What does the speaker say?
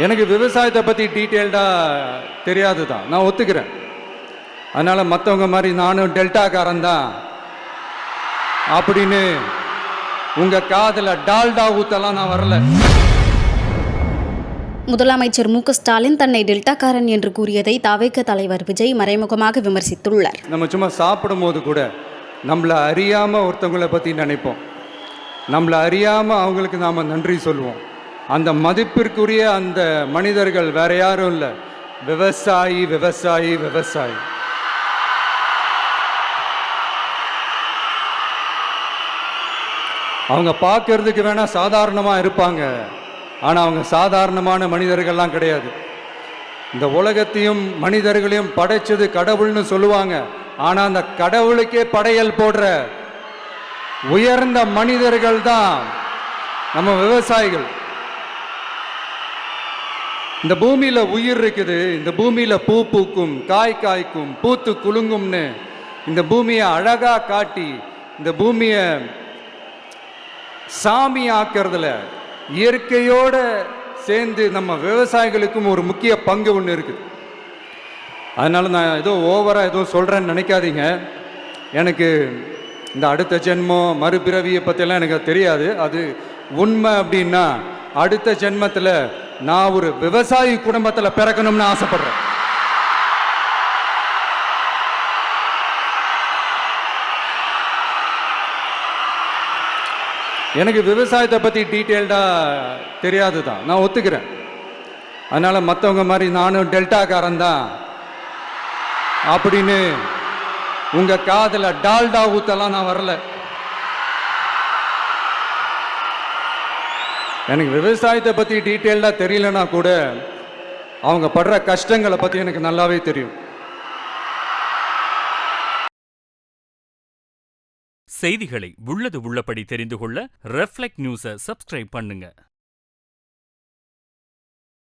எனக்கு விவசாயத்தை பற்றி டீட்டெயில்டாக தெரியாது தான், நான் ஒத்துக்கிறேன். அதனால் மற்றவங்க மாதிரி நானும் டெல்டாக்காரன் தான் அப்படின்னு உங்கள் காதில் டால்டா ஊத்தலாம் நான் வரல. முதலமைச்சர் மு.க.ஸ்டாலின் தன்னை டெல்டாக்காரன் என்று கூறியதை தவிக தலைவர் விஜய் மறைமுகமாக விமர்சித்துள்ளார். நம்ம சும்மா சாப்பிடும் போது கூட நம்மளை அறியாமல் ஒருத்தவங்களை பற்றி நினைப்போம், நம்மளை அறியாமல் அவங்களுக்கு நாம் நன்றி சொல்லுவோம். அந்த மதிப்பிற்குரிய அந்த மனிதர்கள் வேற யாரும் இல்லை, விவசாயி விவசாயி விவசாயி. அவங்க பார்க்கறதுக்கு வேணா சாதாரணமாக இருப்பாங்க, ஆனால் அவங்க சாதாரணமான மனிதர்கள்லாம் கிடையாது. இந்த உலகத்தையும் மனிதர்களையும் படைச்சது கடவுள்னு சொல்லுவாங்க, ஆனால் அந்த கடவுளுக்கே படையல் போடுற உயர்ந்த மனிதர்கள் தான் நம்ம விவசாயிகள். இந்த பூமியில உயிர் இருக்குது, இந்த பூமியில பூ பூக்கும், காய் காய்க்கும், பூத்து குலுங்கும்னு இந்த பூமியை அழகா காட்டி இந்த பூமியை சாமி ஆக்கிறதுல இயற்கையோட சேர்ந்து நம்ம விவசாயிகளுக்கும் ஒரு முக்கிய பங்கு ஒன்று இருக்குது. அதனால நான் ஏதோ ஓவராக ஏதோ சொல்கிறேன்னு நினைக்காதீங்க. எனக்கு இந்த அடுத்த ஜென்மம் மறுபிறவியை பற்றியெல்லாம் எனக்கு தெரியாது. அது உண்மை அப்படின்னா அடுத்த ஜென்மத்தில் நான் ஒரு விவசாயி குடும்பத்தில் பிறக்கணும்னு ஆசைப்படுறேன். எனக்கு விவசாயத்தை பற்றி டீட்டெயில்டாக தெரியாது தான், நான் ஒத்துக்கிறேன். அதனால் மற்றவங்க மாதிரி நானும் டெல்டாக்காரன் தான் அப்படின்னு உங்கள் காதில் டால்டா ஊத்தலாம் நான் வரல. எனக்கு விவசாயத்தை பற்றி டீட்டெயில்டாக தெரியலனா கூட அவங்க படுற கஷ்டங்களை பற்றி எனக்கு நல்லாவே தெரியும். செய்திகளை உள்ளது உள்ளபடி தெரிந்து கொள்ள ரெஃப்ளெக்ட் நியூஸை சப்ஸ்கிரைப் பண்ணுங்க.